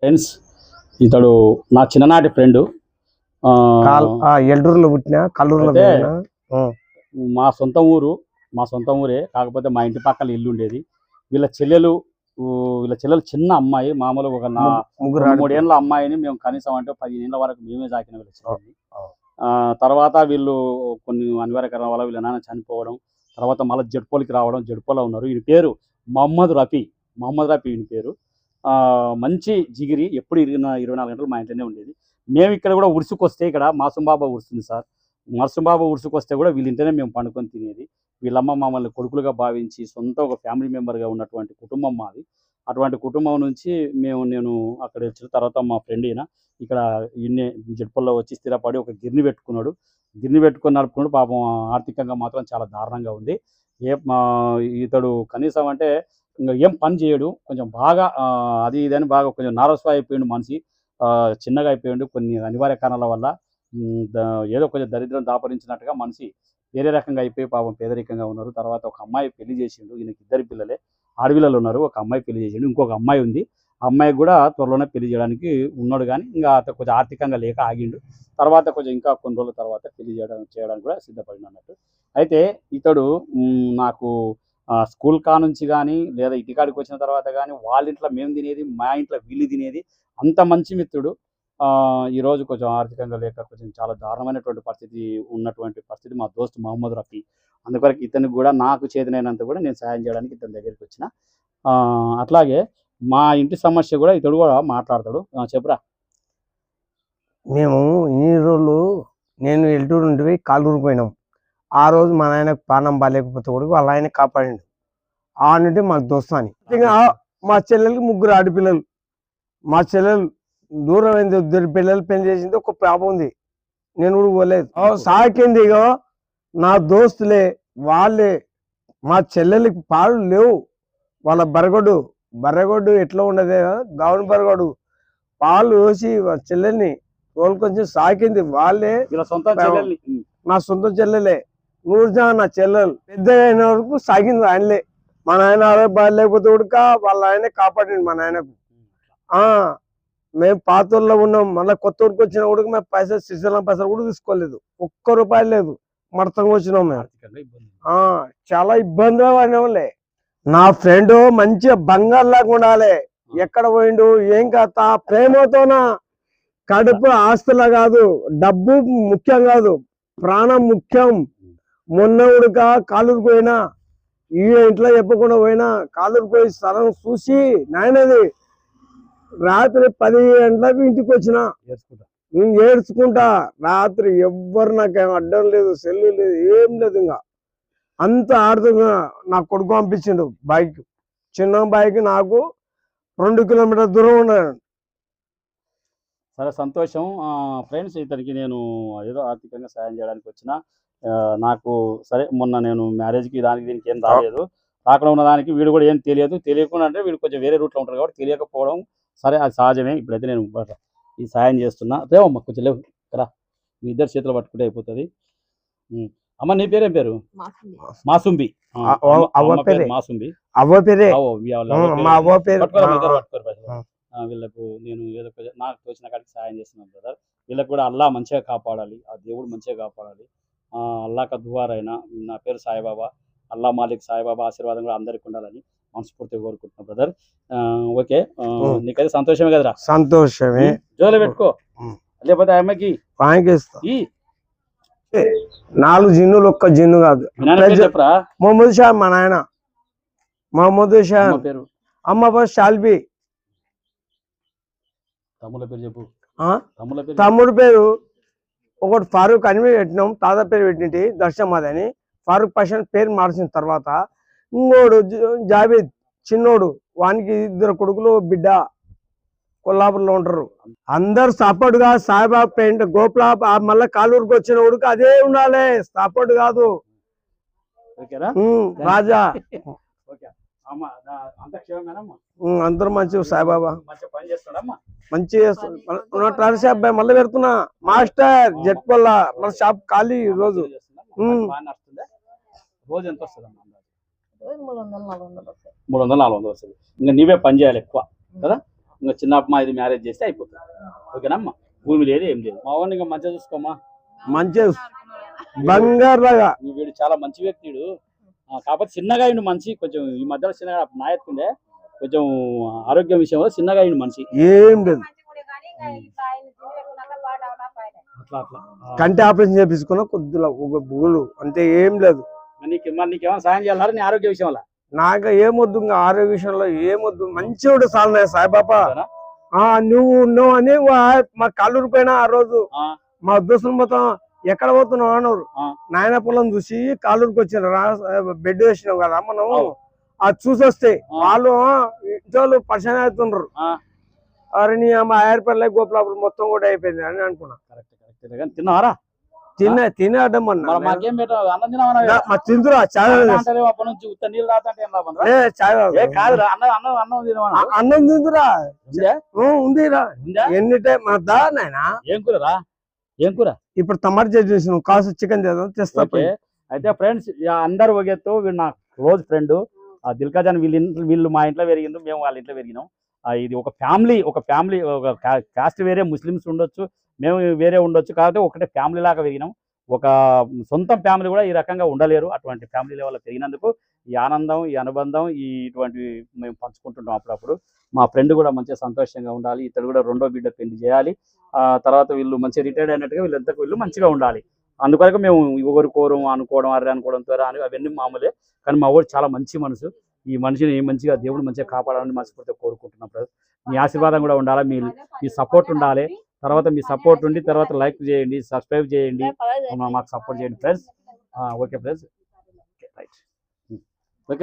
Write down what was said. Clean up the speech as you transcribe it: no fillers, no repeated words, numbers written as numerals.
Friends, ఇతడు నా చిన్ననాటి ఫ్రెండ్. ఎల్డూరులో పుట్టిన కల్లూరులో మా సొంత ఊరే. కాకపోతే మా ఇంటి పక్కన ఇల్లు ఉండేది. వీళ్ళ చెల్లెలు చిన్న అమ్మాయి, మామూలుగా ఒక 3 ఏళ్ళ అమ్మాయిని మేము కనీసం అంటే 15 ఏళ్ళ వరకు మేమే సాకిన వీళ్ళ చెల్లెల్ని. తర్వాత వీళ్ళు కొన్ని అనివార్య కారణాల వల్ల వీళ్ళ నాన్న చనిపోవడం, తర్వాత మళ్ళీ జడ్పోలికి రావడం. జడ్పోలో ఉన్నారు. ఈయన పేరు మహమ్మద్ రఫీ ఈయన పేరు. మంచి జిగిరి, ఎప్పుడు 24 గంటలు మా ఇంట్లోనే ఉండేది. మేము ఇక్కడ కూడా ఉరుసుకొస్తే, ఇక్కడ మాసుంబాబా ఉరుస్తుంది సార్, మాసుంబాబా ఉరుసుకొస్తే కూడా వీళ్ళ ఇంటనే మేము పండుకొని తినేది. వీళ్ళమ్మ మమ్మల్ని కొడుకులుగా భావించి సొంత ఒక ఫ్యామిలీ మెంబర్గా ఉన్నటువంటి కుటుంబం మాది. అటువంటి కుటుంబం నుంచి నేను అక్కడ వచ్చిన తర్వాత మా ఫ్రెండ్ అయినా ఇక్కడ ఇన్నే జడ్పల్లో వచ్చి స్థిరపడి ఒక గిర్ని పెట్టుకున్నాడు. నడుపుకున్నాడు. పాపం ఆర్థికంగా మాత్రం చాలా దారుణంగా ఉంది. ఇతడు కనీసం అంటే ఇంకా ఏం పని చేయడు. కొంచెం బాగా అది ఇదని బాగా కొంచెం నారస్వ అయిపోయిండు మనిషి. చిన్నగా అయిపోయిండు కొన్ని అనివార్య కారణాల వల్ల. ఏదో కొంచెం దరిద్రం దాపరించినట్టుగా మనిషి వేరే రకంగా అయిపోయి పాపం పేదరికంగా ఉన్నారు. తర్వాత ఒక అమ్మాయి పెళ్లి చేసిండు. ఈయనకి 2 పిల్లలే, ఆడపిల్లలు ఉన్నారు. ఒక అమ్మాయి పెళ్లి చేసిండు, ఇంకొక అమ్మాయి ఉంది. అమ్మాయికి కూడా త్వరలోనే పెళ్లి చేయడానికి ఉన్నాడు. కానీ ఇంకా కొంచెం ఆర్థికంగా లేక ఆగిండు. తర్వాత కొంచెం ఇంకా కొన్ని రోజుల తర్వాత పెళ్లి చేయడానికి కూడా సిద్ధపడిన అన్నట్టు. అయితే ఇతడు నాకు స్కూల్ నుంచి కానీ లేదా ఇంటికాడికి వచ్చిన తర్వాత కానీ వాళ్ళ ఇంట్లో మేము తినేది, మా ఇంట్లో వీళ్ళు తినేది. అంత మంచి మిత్రుడు. ఈరోజు కొంచెం ఆర్థికంగా లేక కొంచెం చాలా దారుణమైనటువంటి పరిస్థితి మా దోస్తు మహమ్మద్ రఫీ. అందువరకు ఇతనికి కూడా నాకు చేతనైనంత కూడా నేను సాయం చేయడానికి ఇతని దగ్గరికి వచ్చిన. అట్లాగే మా ఇంటి సమస్య కూడా ఇతడు కూడా మాట్లాడతాడు. చెప్పురా. మేము ఇన్ని రోజులు నేను ఎల్టూరు నుండి కాలూరు పోయినాం. ఆ రోజు మా నాయనకు ప్రాణం బాగాలేకపోతే కూడా వాళ్ళ ఆయన కాపాడిండు. ఆ నుండి మాకు దోస్తాని. మా చెల్లెలకి 3 ఆడపిల్లలు. మా చెల్లెలు దూరం అయింది. 2 పిల్లలు పెళ్లి చేసింది. ఒక పాప ఉంది. నేను కూడా పోలేదు. సాకింది ఇగో నా దోస్తులే, వాళ్ళే. మా చెల్లెలకి పాలు లేవు. వాళ్ళ బర్రెగొడ్డు ఎట్లా ఉండదే, గౌన్ బర్రెగొడ్డు పాలు వేసి వాళ్ళ చెల్లెల్ని తోలుకొచ్చి సాకింది వాళ్ళే. నా సొంత చెల్లెలే. 100 నా చెల్లెలు పెద్ద అయిన వరకు సాగింది ఆయనలే. మా నాయన ఆరోగ్యం లేకపోతే ఉడక వాళ్ళ ఆయనే కాపాడింది మా నాయనకు. మేము పాతూరులో ఉన్నాం. మళ్ళీ కొత్త ఊరికి వచ్చిన ఉడక మేము శ్రీశైలం పైసలు కూడా తీసుకోలేదు. 1 రూపాయి లేదు. మడతంగా వచ్చినాం మేము. చాలా ఇబ్బందిగా పడినాంలే. నా ఫ్రెండ్ మంచిగా బంగారులాగా ఉండాలి. ఎక్కడ పోయిండు ఏం కథ, ప్రేమతోనా. కడుపు ఆస్తులా కాదు, డబ్బు ముఖ్యం కాదు, ప్రాణం ముఖ్యం. మొన్న ఉడక కాలూరు పోయినా, ఈ ఇంట్లో చెప్పకుండా పోయినా, కాలూరు పోయి స్థలం చూసి నాయనది రాత్రి 10 గంటలకు ఇంటికి వచ్చిన. నేను ఏడ్చుకుంటా. రాత్రి ఎవ్వరు నాకేం అడ్డం లేదు, సెల్లు లేదు, ఏం లేదు. ఇంకా అంత ఆడుతుగా నా కొడుకు పంపించిండు బైక్. చిన్న బైక్ నాకు 2 కిలోమీటర్ల దూరం ఉన్నాడు. సరే, సంతోషం. ఫ్రెండ్స్, ఇతనికి నేను ఏదో ఆర్థికంగా సాయం చేయడానికి వచ్చిన. నాకు సరే మొన్న నేను మ్యారేజ్కి దీనికి ఏం రాలేదు. రాకుండా ఉన్న దానికి వీడు కూడా ఏం తెలియకుండా అంటే వీడు కొంచెం వేరే రూట్లో ఉంటారు కాబట్టి తెలియకపోవడం సరే, అది సహజమే. ఇప్పుడైతే నేను ఈ సాయం చేస్తున్నా. రేవమ్మ కొంచెం లేవు కదా, మీ ఇద్దరు చేతులు పట్టుకుంటే అయిపోతుంది. అమ్మ, నీ పేరేం పేరు? మాసుంబి. మాసుంబి వీళ్ళకు నేను ఏదో నాకు తోచిన కాడికి సాయం చేస్తున్నాను బ్రదర్. వీళ్ళకి కూడా అల్లా మంచిగా కాపాడాలి, ఆ దేవుడు మంచిగా కాపాడాలి. అల్లాక దువారైనా. నా పేరు సాయిబాబా. అల్లా మాలిక్ సాయిబాబా ఆశీర్వాదం కూడా అందరికి ఉండాలని మనస్ఫూర్తిగా కోరుకుంటున్నా బ్రదర్. ఓకే, నీకైతే సంతోషమే కదరా? సంతోషమే. జోలో పెట్టుకో, లేకపోతే అమ్మకి 4 జిన్నులు, 1 జిన్ను కాదు. చెప్పరా? మొహమ్మద్ షా మా నాయన. మొహమ్మద్ షా పేరు. అమ్మ పేరు షాల్బీ. తమ్ముళ్ళ పేరు చెప్పు. తమ్ముడు పేరు ఒకటి ఫారూక్ అని పెట్టినాం. తాత పేరు పెట్టింటి దర్శమాద్ అని. ఫారూక్ పషన్ పేరు మార్చిన తర్వాత ఇంకోడు జావేద్ చిన్నోడు. వానికి 2 కొడుకులు, బిడ్డ. కొల్లాపూర్లో ఉంటారు. అందరు సపోర్ట్గా సాయిబాబా పెయింట్ గోపులా మళ్ళీ కాలూరుకి వచ్చిన ఉడుకు అదే ఉండాలి, సపోర్ట్ కాదు. రాజా అందరూ మంచి సాయిబాబా మంచి అబ్బాయి. మళ్ళీ పెడుతున్నా మాస్టర్ జట్పల్ల మన షాప్ ఖాళీ. రోజు ఎంత వస్తుంది? 300-400 వస్తుంది. ఇంకా నీవే పని చేయాలి ఎక్కువ కదా. ఇంకా చిన్న అమ్మాయిది మ్యారేజ్ చేస్తే అయిపోతుంది. ఓకేనమ్మా? భూమి లేదు ఏం లేదు. మా వాడిని ఇంకా మంచిగా చూసుకోమ్మా. మంచిగా బంగారు లాగా. వీడు చాలా మంచి వ్యక్తి వీడు. కాకపోతే చిన్నగా అయిండు మనిషి, కొంచెం ఈ మధ్యలో చిన్నగా నా ఎత్తుండే కొంచెం ఆరోగ్యం విషయంలో చిన్నగా అయిండు మనిషి. ఏం లేదు, అట్లా అట్లా కంటి ఆపరేషన్ చేపించుకున్నా కొద్దిగా ఒక బుగులు అంతే, ఏం లేదు. నీకేమైనా సాయం చేయాలన్నారు నీ ఆరోగ్య విషయంలో? నాకు ఏమొద్దు, ఇంకా ఆరోగ్య విషయంలో ఏమొద్దు, మంచిగా చాలు సాయిబాబా. నువ్వు అని మా కల్లూరు పైన ఆ రోజు మా దోస్తులు మొత్తం ఎక్కడ పోతున్నావు అన్నారు. నాయన పొలం చూసి కాలూరుకి వచ్చిన బెడ్ వేసినాం కదా మనం, అది చూసి వస్తే వాళ్ళు ఇంట్లో పరిచయం అవుతుండ్రు. అరే నీ అమ్మ ఆయర్పల్లి గోపులాపురం మొత్తం కూడా అయిపోయింది అని అనుకున్నా. తిన్నారా? తినే అడ్డం మాకేం పెట్టావు? అన్నం తినవా? తిందురా అన్నం తిందురా ఉందిరా ఎన్ని టైం దా నాయన. ఏం కూరరా? ఏం కూర? ఇప్పుడు టమాటా చేసి కాసు చికెన్ తెస్తా. అయితే ఫ్రెండ్స్ అందరు ఒకేతో వీళ్ళు నా క్లోజ్ ఫ్రెండ్ దిల్కాజాన్. వీళ్ళు మా ఇంట్లో పెరిగిండు, మేము వాళ్ళ ఇంట్లో పెరిగినాం. ఇది ఒక ఫ్యామిలీ ఒక కాస్ట్ వేరే, ముస్లిమ్స్ ఉండొచ్చు, మేము వేరే ఉండొచ్చు, కాబట్టి ఒకటే ఫ్యామిలీ లాగా పెరిగినాం. ఒక సొంత ఫ్యామిలీ కూడా ఈ రకంగా ఉండలేరు. అటువంటి ఫ్యామిలీ లెవెల్లో పెరిగినందుకు ఈ ఆనందం, ఈ అనుబంధం, ఇటువంటివి మేము పంచుకుంటుంటాం అప్పుడప్పుడు. మా ఫ్రెండ్ కూడా మంచిగా సంతోషంగా ఉండాలి, ఇతడు కూడా రెండో బిడ్డ పెళ్లి చేయాలి, తర్వాత వీళ్ళు మంచిగా రిటైర్డ్ అయినట్టుగా వీళ్ళు మంచిగా ఉండాలి. అందుకొరకు మేము ఒకరికోరు అనుకోవడం ద్వారా అవన్నీ మామూలే. కానీ మా ఊరు చాలా మంచి మనసు. ఈ మనిషిని మంచిగా దేవుడు మంచిగా కాపాడాలని మనస్ఫూర్తిగా కోరుకుంటున్నాం. మీ ఆశీర్వాదం కూడా ఉండాలి, మీ సపోర్ట్ ఉండాలి. తర్వాత మీ సపోర్ట్ ఉండి తర్వాత లైక్ చేయండి, సబ్స్క్రైబ్ చేయండి, మాకు సపోర్ట్ చేయండి ఫ్రెండ్స్. Okay friends, right.